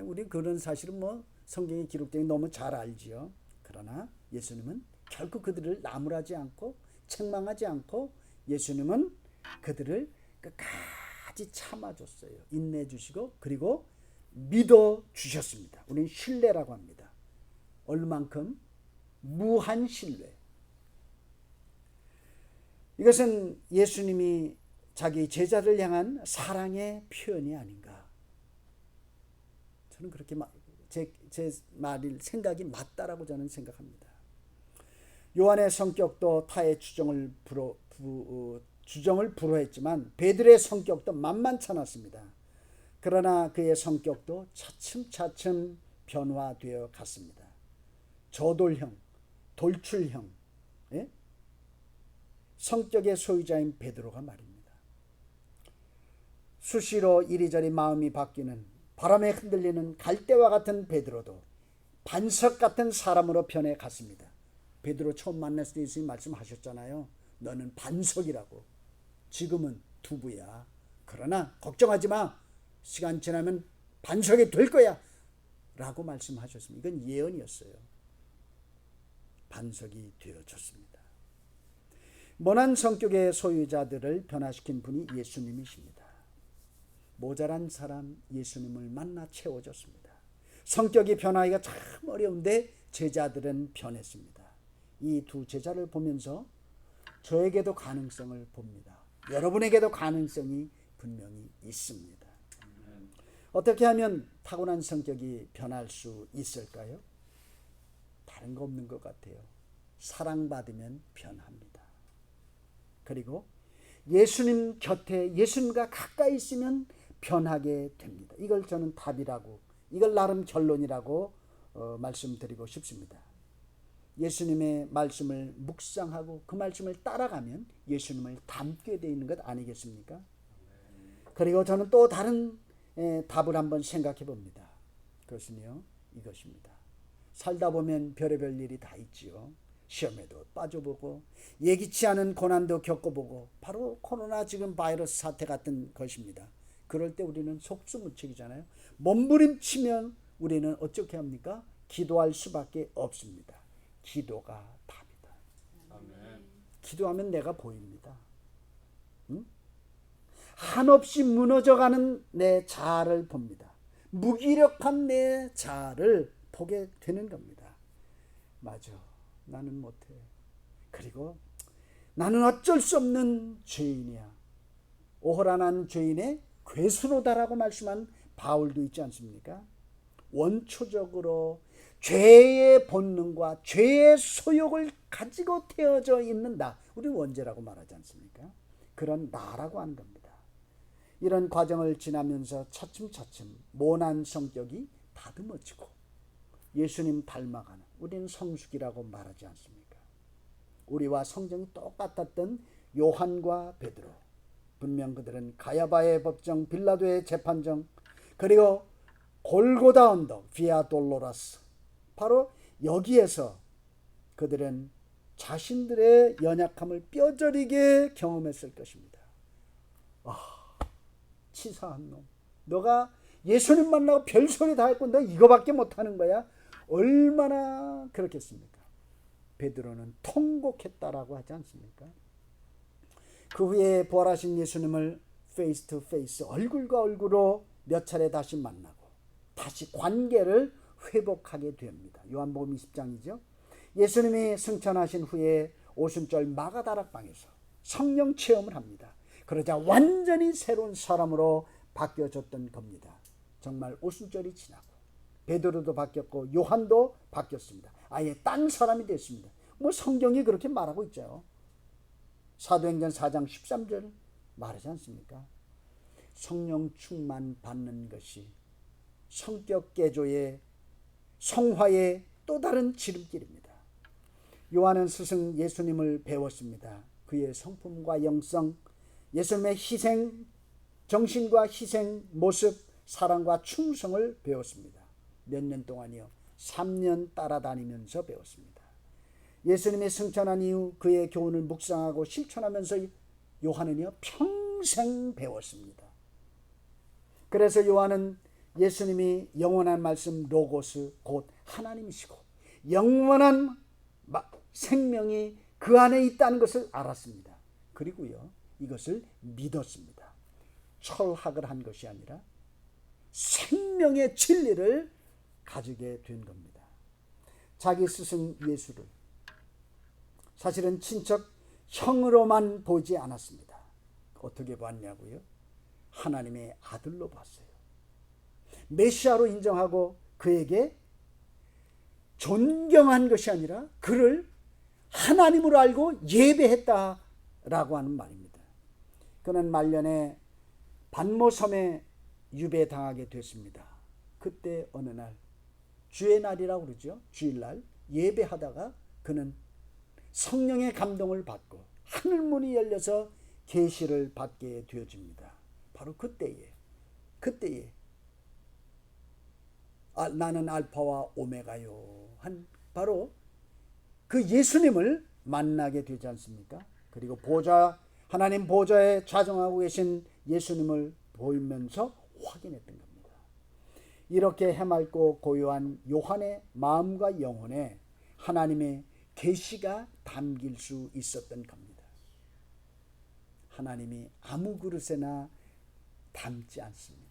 Speaker 1: 우리 그런 사실은 성경에 기록되어 너무 잘 알지요. 그러나 예수님은 결코 그들을 나무라지 않고 책망하지 않고 예수님은 그들을 끝까지 참아줬어요. 인내주시고 그리고 믿어주셨습니다. 우리는 신뢰라고 합니다. 얼만큼? 무한 신뢰. 이것은 예수님이 자기 제자를 향한 사랑의 표현이 아닌가. 저는 그렇게 제 말일 생각이 맞다라고 저는 생각합니다. 요한의 성격도 타의 주정을 불허했지만 베드로의 성격도 만만치 않았습니다. 그러나 그의 성격도 차츰차츰 변화되어 갔습니다. 저돌형, 돌출형, 성격의 소유자인 베드로가 말입니다. 수시로 이리저리 마음이 바뀌는 바람에 흔들리는 갈대와 같은 베드로도 반석 같은 사람으로 변해 갔습니다. 베드로 처음 만났을 때 예수님 말씀하셨잖아요. 너는 반석이라고. 지금은 두부야. 그러나 걱정하지 마. 시간 지나면 반석이 될 거야. 라고 말씀하셨습니다. 이건 예언이었어요. 반석이 되어졌습니다. 모난 성격의 소유자들을 변화시킨 분이 예수님이십니다. 모자란 사람 예수님을 만나 채워줬습니다. 성격이 변하기가 참 어려운데 제자들은 변했습니다. 이 두 제자를 보면서 저에게도 가능성을 봅니다. 여러분에게도 가능성이 분명히 있습니다. 어떻게 하면 타고난 성격이 변할 수 있을까요? 다른 거 없는 것 같아요. 사랑받으면 변합니다. 그리고 예수님 곁에 예수님과 가까이 있으면 변하게 됩니다. 이걸 저는 답이라고, 이걸 나름 결론이라고 말씀드리고 싶습니다. 예수님의 말씀을 묵상하고 그 말씀을 따라가면 예수님을 닮게 되어 있는 것 아니겠습니까? 그리고 저는 또 다른 답을 한번 생각해 봅니다. 그것은요, 이것입니다. 살다 보면 별의별 일이 다 있지요. 시험에도 빠져보고 예기치 않은 고난도 겪어보고 바로 코로나 지금 바이러스 사태 같은 것입니다. 그럴 때 우리는 속수무책이잖아요. 몸부림치면 우리는 어떻게 합니까? 기도할 수밖에 없습니다. 기도가 답이다. 아멘. 기도하면 내가 보입니다. 응? 한없이 무너져가는 내 자아를 봅니다. 무기력한 내 자아를 보게 되는 겁니다. 맞아. 나는 못해. 그리고 나는 어쩔 수 없는 죄인이야. 오호란한 죄인의 괴수로다라고 말씀한 바울도 있지 않습니까? 원초적으로 죄의 본능과 죄의 소욕을 가지고 태어져 있는 나, 우리 원죄라고 말하지 않습니까? 그런 나라고 하는 겁니다. 이런 과정을 지나면서 차츰차츰 모난 성격이 다듬어지고 예수님 닮아가는, 우리는 성숙이라고 말하지 않습니까? 우리와 성정이 똑같았던 요한과 베드로, 분명 그들은 가야바의 법정, 빌라도의 재판정, 그리고 골고다 언덕, 비아 돌로라스, 바로 여기에서 그들은 자신들의 연약함을 뼈저리게 경험했을 것입니다. 치사한 놈, 너가 예수님 만나고 별소리 다 했고 너 이거밖에 못하는 거야? 얼마나 그렇겠습니까? 베드로는 통곡했다라고 하지 않습니까? 그 후에 부활하신 예수님을 페이스 투 페이스, 얼굴과 얼굴로 몇 차례 다시 만나고 다시 관계를 회복하게 됩니다. 요한복음 20장이죠. 예수님이 승천하신 후에 오순절 마가다락방에서 성령 체험을 합니다. 그러자 완전히 새로운 사람으로 바뀌어졌던 겁니다. 정말 오순절이 지나고 베드로도 바뀌었고 요한도 바뀌었습니다. 아예 딴 사람이 됐습니다. 성경이 그렇게 말하고 있죠. 사도행전 4장 13절 말하지 않습니까? 성령 충만 받는 것이 성격 개조의 성화의 또 다른 지름길입니다. 요한은 스승 예수님을 배웠습니다. 그의 성품과 영성, 예수님의 희생 정신과 희생 모습, 사랑과 충성을 배웠습니다. 몇 년 동안이요? 3년 따라다니면서 배웠습니다. 예수님이 승천한 이후 그의 교훈을 묵상하고 실천하면서 요한은요 평생 배웠습니다. 그래서 요한은 예수님이 영원한 말씀 로고스 곧 하나님이시고 영원한 생명이 그 안에 있다는 것을 알았습니다. 그리고요 이것을 믿었습니다. 철학을 한 것이 아니라 생명의 진리를 가지게 된 겁니다. 자기 스승 예수를 사실은 친척 형으로만 보지 않았습니다. 어떻게 봤냐고요? 하나님의 아들로 봤어요. 메시아로 인정하고 그에게 존경한 것이 아니라 그를 하나님으로 알고 예배했다라고 하는 말입니다. 그는 말년에 반모섬에 유배당하게 됐습니다. 그때 어느 날 주의 날이라고 그러죠. 주일날 예배하다가 그는 성령의 감동을 받고 하늘문이 열려서 계시를 받게 되어집니다. 바로 그때에 나는 알파와 오메가요 한 바로 그 예수님을 만나게 되지 않습니까? 그리고 하나님 보좌에 좌정하고 계신 예수님을 보이면서 확인했던 겁니다. 이렇게 해맑고 고요한 요한의 마음과 영혼에 하나님의 계시가 담길 수 있었던 겁니다. 하나님이 아무 그릇에나 담지 않습니다.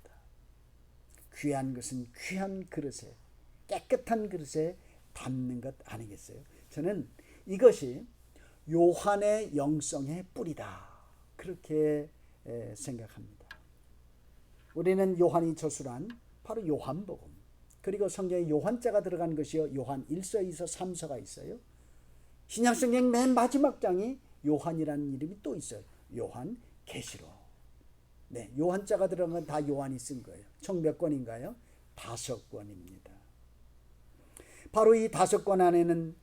Speaker 1: 귀한 것은 귀한 그릇에, 깨끗한 그릇에 담는 것 아니겠어요? 저는 이것이 요한의 영성의 뿌리다 그렇게 생각합니다. 우리는 요한이 저술한 바로 요한복음, 그리고 성경에 요한자가 들어간 것이요 요한 1서 2서 3서가 있어요. 신약성경 맨 마지막 장이 요한이라는 이름이 또 있어요. 요한 계시록. 네, 요한자가 들어간 건 다 요한이 쓴 거예요. 총 몇 권인가요? 5권입니다. 바로 이 5권 안에는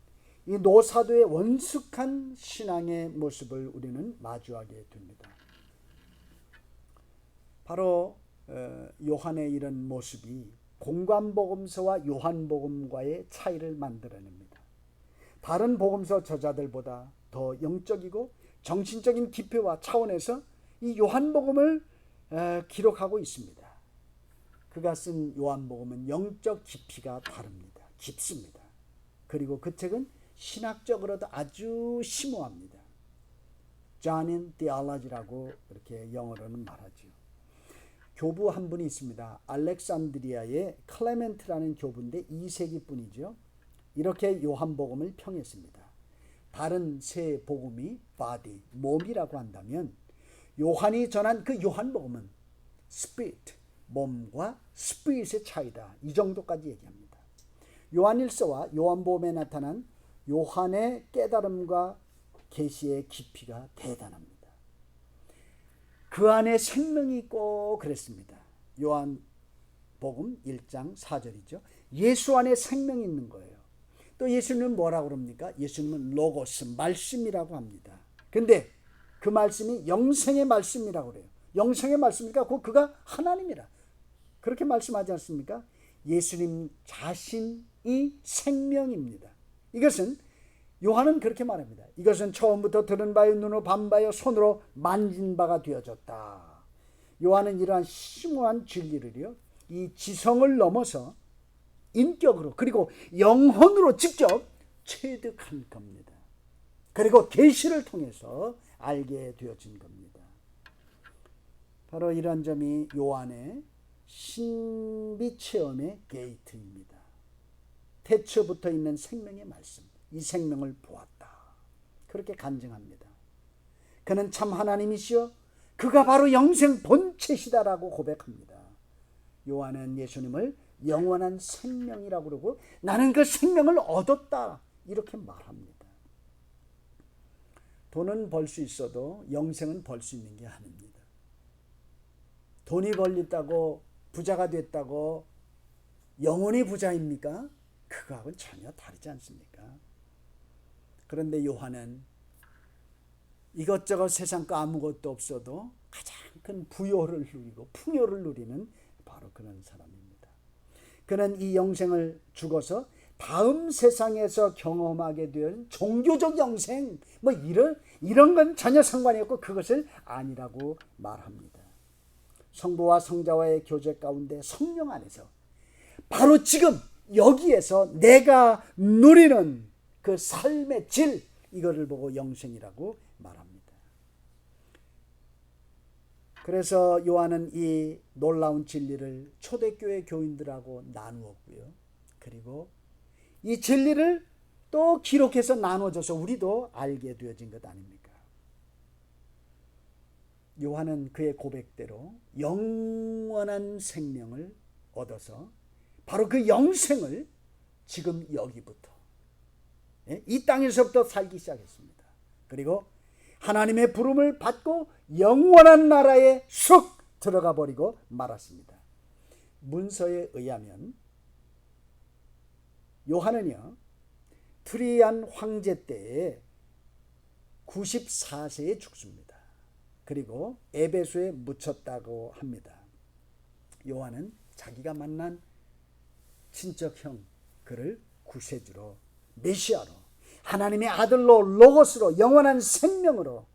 Speaker 1: 이 노사도의 원숙한 신앙의 모습을 우리는 마주하게 됩니다. 바로 요한의 이런 모습이 공관복음서와 요한복음과의 차이를 만들어냅니다. 다른 복음서 저자들보다 더 영적이고 정신적인 깊이와 차원에서 이 요한복음을 기록하고 있습니다. 그가 쓴 요한복음은 영적 깊이가 다릅니다. 깊습니다. 그리고 그 책은 신학적으로도 아주 심오합니다. John in Theology라고 이렇게 영어로는 말하죠. 교부 한 분이 있습니다. 알렉산드리아의 클레멘트라는 교부인데 2세기 분이죠. 이렇게 요한복음을 평했습니다. 다른 세 복음이 body, 몸이라고 한다면 요한이 전한 그 요한복음은 spirit, 몸과 스피릿의 차이다. 이 정도까지 얘기합니다. 요한일서와 요한복음에 나타난 요한의 깨달음과 계시의 깊이가 대단합니다. 그 안에 생명이 있고 그랬습니다. 요한복음 1장 4절이죠. 예수 안에 생명이 있는 거예요. 또 예수님은 뭐라고 그럽니까? 예수님은 로고스, 말씀이라고 합니다. 근데 그 말씀이 영생의 말씀이라고 그래요. 영생의 말씀이니까 그가 하나님이라. 그렇게 말씀하지 않습니까? 예수님 자신이 생명입니다. 이것은 요한은 그렇게 말합니다. 이것은 처음부터 들은 바요 눈으로 본 바요 손으로 만진 바가 되어졌다. 요한은 이러한 심오한 진리를요, 이 지성을 넘어서 인격으로 그리고 영혼으로 직접 체득한 겁니다. 그리고 계시를 통해서 알게 되어진 겁니다. 바로 이런 점이 요한의 신비 체험의 게이트입니다. 태초부터 있는 생명의 말씀, 이 생명을 보았다. 그렇게 간증합니다. 그는 참 하나님이시여 그가 바로 영생 본체시다라고 고백합니다. 요한은 예수님을 영원한 생명이라고 그러고 나는 그 생명을 얻었다 이렇게 말합니다. 돈은 벌 수 있어도 영생은 벌 수 있는 게 아닙니다. 돈이 벌렸다고 부자가 됐다고 영원히 부자입니까? 그거하고는 전혀 다르지 않습니까? 그런데 요한은 이것저것 세상 거 아무것도 없어도 가장 큰 부요를 누리고 풍요를 누리는 바로 그런 사람입니다. 그는 이 영생을 죽어서 다음 세상에서 경험하게 될 종교적 영생 뭐 이런 건 전혀 상관이 없고 그것을 아니라고 말합니다. 성부와 성자와의 교제 가운데 성령 안에서 바로 지금 여기에서 내가 누리는 그 삶의 질, 이거를 보고 영생이라고 말합니다. 그래서 요한은 이 놀라운 진리를 초대교회 교인들하고 나누었고요. 그리고 이 진리를 또 기록해서 나눠줘서 우리도 알게 되어진 것 아닙니까? 요한은 그의 고백대로 영원한 생명을 얻어서 바로 그 영생을 지금 여기부터 이 땅에서부터 살기 시작했습니다. 그리고 하나님의 부름을 받고 영원한 나라에 쑥 들어가 버리고 말았습니다. 문서에 의하면 요한은요, 트리안 황제 때에 94세에 죽습니다. 그리고 에베소에 묻혔다고 합니다. 요한은 자기가 만난 친척형 그를 구세주로, 메시아로, 하나님의 아들로, 로고스로, 영원한 생명으로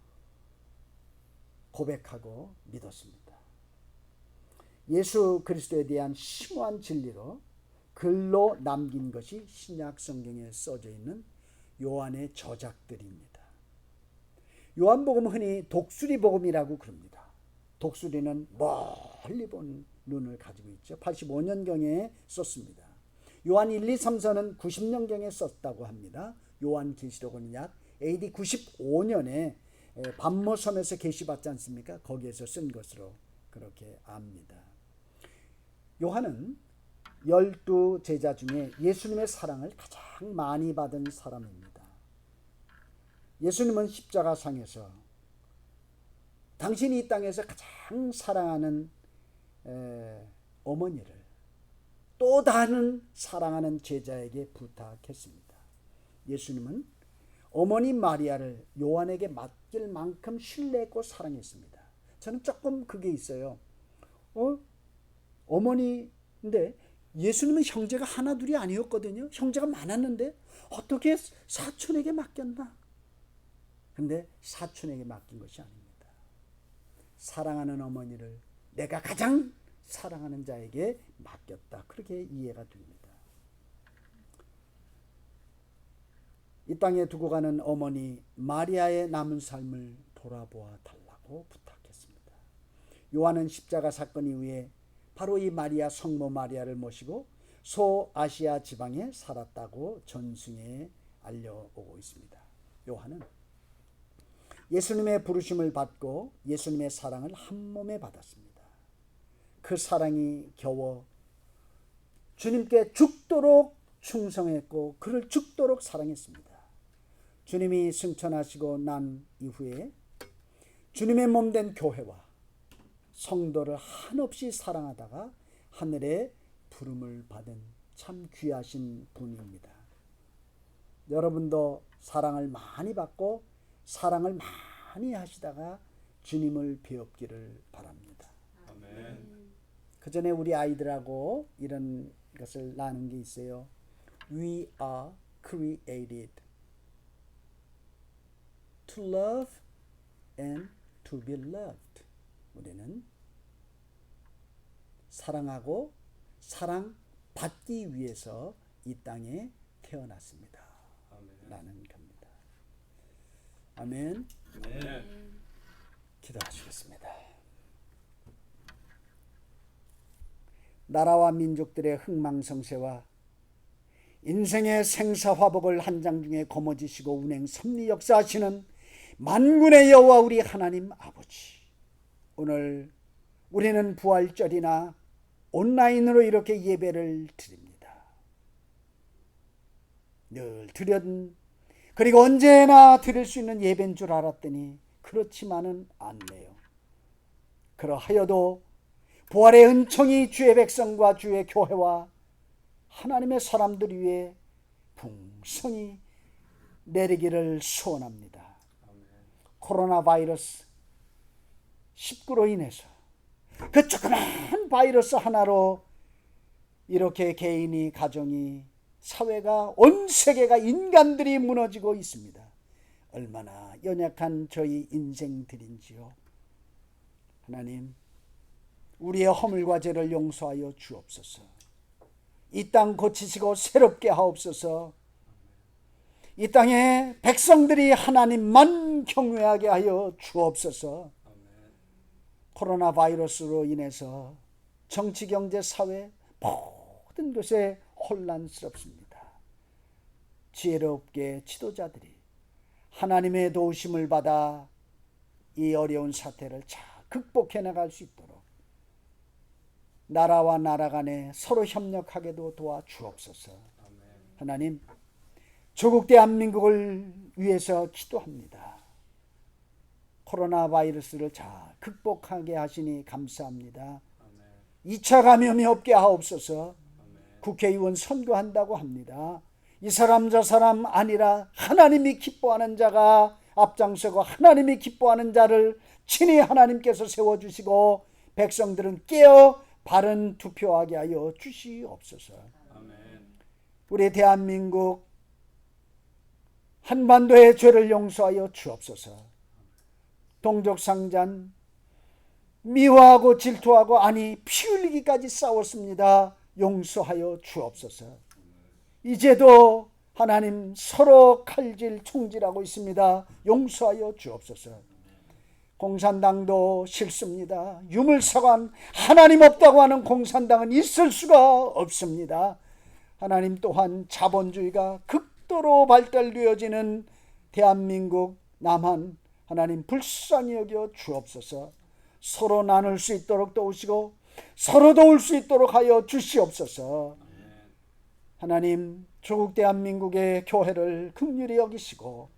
Speaker 1: 고백하고 믿었습니다. 예수 그리스도에 대한 심오한 진리로 글로 남긴 것이 신약 성경에 써져 있는 요한의 저작들입니다. 요한복음 흔히 독수리 복음이라고 그럽니다. 독수리는 멀리 본 눈을 가지고 있죠. 85년경에 썼습니다. 요한 1, 2, 3, 4는 90년경에 썼다고 합니다. 요한계시록은 약 AD 95년에 반모섬에서 계시받지 않습니까? 거기에서 쓴 것으로 그렇게 압니다. 요한은 12제자 중에 예수님의 사랑을 가장 많이 받은 사람입니다. 예수님은 십자가상에서 당신이 이 땅에서 가장 사랑하는 어머니를 또 다른 사랑하는 제자에게 부탁했습니다. 예수님은 어머니 마리아를 요한에게 맡길 만큼 신뢰했고 사랑했습니다. 저는 조금 그게 있어요. 어머니인데 예수님은 형제가 하나 둘이 아니었거든요. 형제가 많았는데 어떻게 사촌에게 맡겼나? 근데 사촌에게 맡긴 것이 아닙니다. 사랑하는 어머니를 내가 가장 사랑하는 자에게 맡겼다. 그렇게 이해가 됩니다. 이 땅에 두고 가는 어머니 마리아의 남은 삶을 돌아보아 달라고 부탁했습니다. 요한은 십자가 사건 이후에 바로 이 마리아, 성모 마리아를 모시고 소아시아 지방에 살았다고 전승에 알려오고 있습니다. 요한은 예수님의 부르심을 받고 예수님의 사랑을 한 몸에 받았습니다. 그 사랑이 겨워 주님께 죽도록 충성했고 그를 죽도록 사랑했습니다. 주님이 승천하시고 난 이후에 주님의 몸된 교회와 성도를 한없이 사랑하다가 하늘의 부름을 받은 참 귀하신 분입니다. 여러분도 사랑을 많이 받고 사랑을 많이 하시다가 주님을 배웁기를 바랍니다.
Speaker 2: 아멘.
Speaker 1: 그 전에 우리 아이들하고 이런 것을 나눈 게 있어요. We are created to love and to be loved. 우리는 사랑하고 사랑받기 위해서 이 땅에 태어났습니다.
Speaker 2: 아멘.
Speaker 1: 라는 겁니다. 아멘.
Speaker 2: 네.
Speaker 1: 기도하시겠습니다. 나라와 민족들의 흥망성쇠와 인생의 생사화복을 한 장 중에 거머쥐시고 운행 섭리 역사하시는 만군의 여호와 우리 하나님 아버지, 오늘 우리는 부활절이나 온라인으로 이렇게 예배를 드립니다. 늘 드렸던 그리고 언제나 드릴 수 있는 예배인 줄 알았더니 그렇지만은 않네요. 그러하여도 부활의 은총이 주의 백성과 주의 교회와 하나님의 사람들 위해 풍성히 내리기를 소원합니다. 코로나 바이러스 19로 인해서 그 조그만 바이러스 하나로 이렇게 개인이, 가정이, 사회가, 온 세계가, 인간들이 무너지고 있습니다. 얼마나 연약한 저희 인생들인지요. 하나님, 우리의 허물과 죄를 용서하여 주옵소서. 이 땅 고치시고 새롭게 하옵소서. 이 땅의 백성들이 하나님만 경외하게 하여 주옵소서. 코로나 바이러스로 인해서 정치, 경제, 사회 모든 것에 혼란스럽습니다. 지혜롭게 지도자들이 하나님의 도우심을 받아 이 어려운 사태를 잘 극복해 나갈 수 있도록 나라와 나라 간에 서로 협력하게도 도와주옵소서. 하나님, 조국 대한민국을 위해서 기도합니다. 코로나 바이러스를 잘 극복하게 하시니 감사합니다. 2차 감염이 없게 하옵소서. 국회의원 선거한다고 합니다. 이 사람 저 사람 아니라 하나님이 기뻐하는 자가 앞장서고 하나님이 기뻐하는 자를 친히 하나님께서 세워주시고 백성들은 깨어 바른 투표하게 하여 주시옵소서. 우리 대한민국 한반도의 죄를 용서하여 주옵소서. 동족상잔 미워하고 질투하고 아니 피 흘리기까지 싸웠습니다. 용서하여 주옵소서. 이제도 하나님 서로 칼질 총질하고 있습니다. 용서하여 주옵소서. 공산당도 싫습니다. 유물사관 하나님 없다고 하는 공산당은 있을 수가 없습니다. 하나님 또한 자본주의가 극도로 발달되어지는 대한민국 남한 하나님 불쌍히 여겨 주옵소서. 서로 나눌 수 있도록 도우시고 서로 도울 수 있도록 하여 주시옵소서. 하나님, 조국 대한민국의 교회를 긍휼히 여기시고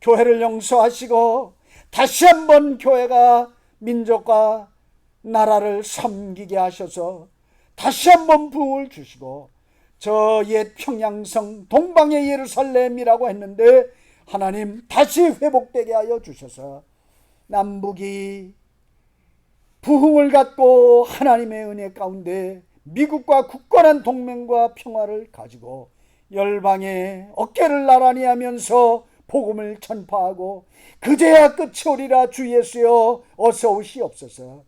Speaker 1: 교회를 용서하시고 다시 한번 교회가 민족과 나라를 섬기게 하셔서 다시 한번 부흥을 주시고 저 옛 평양성 동방의 예루살렘이라고 했는데 하나님 다시 회복되게 하여 주셔서 남북이 부흥을 갖고 하나님의 은혜 가운데 미국과 굳건한 동맹과 평화를 가지고 열방의 어깨를 나란히 하면서 복음을 전파하고 그제야 끝이 오리라. 주 예수여 어서 오시옵소서.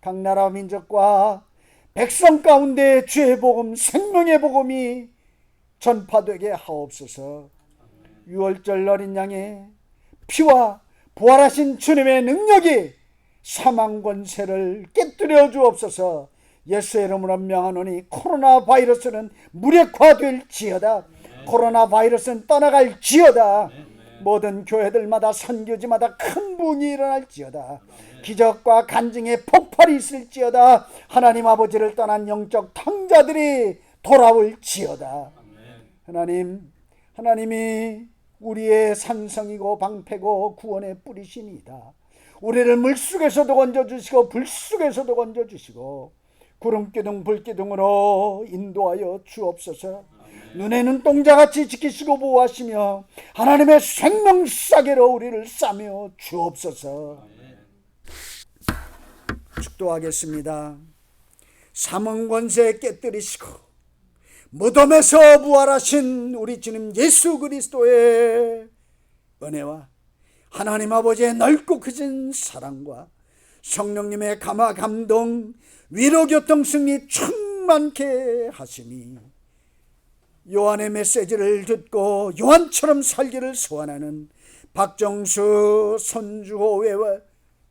Speaker 1: 각 나라 민족과 백성 가운데 주의 복음, 생명의 복음이 전파되게 하옵소서. 유월절 어린 양의 피와 부활하신 주님의 능력이 사망 권세를 깨뜨려 주옵소서. 예수의 이름으로 명하노니 코로나 바이러스는 무력화될지어다. 코로나 바이러스는 떠나갈지어다. 모든 교회들마다 선교지마다 큰 부흥이 일어날지어다. 기적과 간증의 폭발이 있을지어다. 하나님 아버지를 떠난 영적 탕자들이 돌아올지어다. 하나님이 우리의 산성이고 방패고 구원의 뿌리시니이다. 우리를 물속에서도 건져주시고 불속에서도 건져주시고 구름기둥 불기둥으로 인도하여 주옵소서. 눈에 눈동자같이 지키시고 보호하시며 하나님의 생명싸개로 우리를 싸며 주옵소서. 축도하겠습니다. 사망권세 깨뜨리시고 무덤에서 부활하신 우리 주님 예수 그리스도의 은혜와 하나님 아버지의 넓고 크신 사랑과 성령님의 감화 감동 위로 교통 승리 충만케 하시니 요한의 메시지를 듣고 요한처럼 살기를 소원하는 박정수 손주호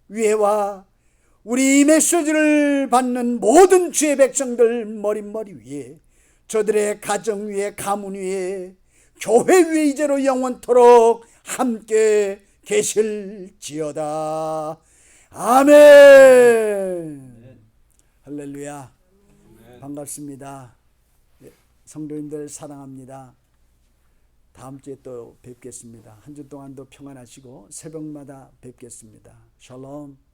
Speaker 1: 위에와 우리 이 메시지를 받는 모든 주의 백성들 머릿머리 위에 저들의 가정 위에 가문 위에 교회 위에 이제로 영원토록 함께 계실지어다. 아멘. 할렐루야. 반갑습니다. 성도님들 사랑합니다. 다음 주에 또 뵙겠습니다. 한 주 동안도 평안하시고 새벽마다 뵙겠습니다. 샬롬.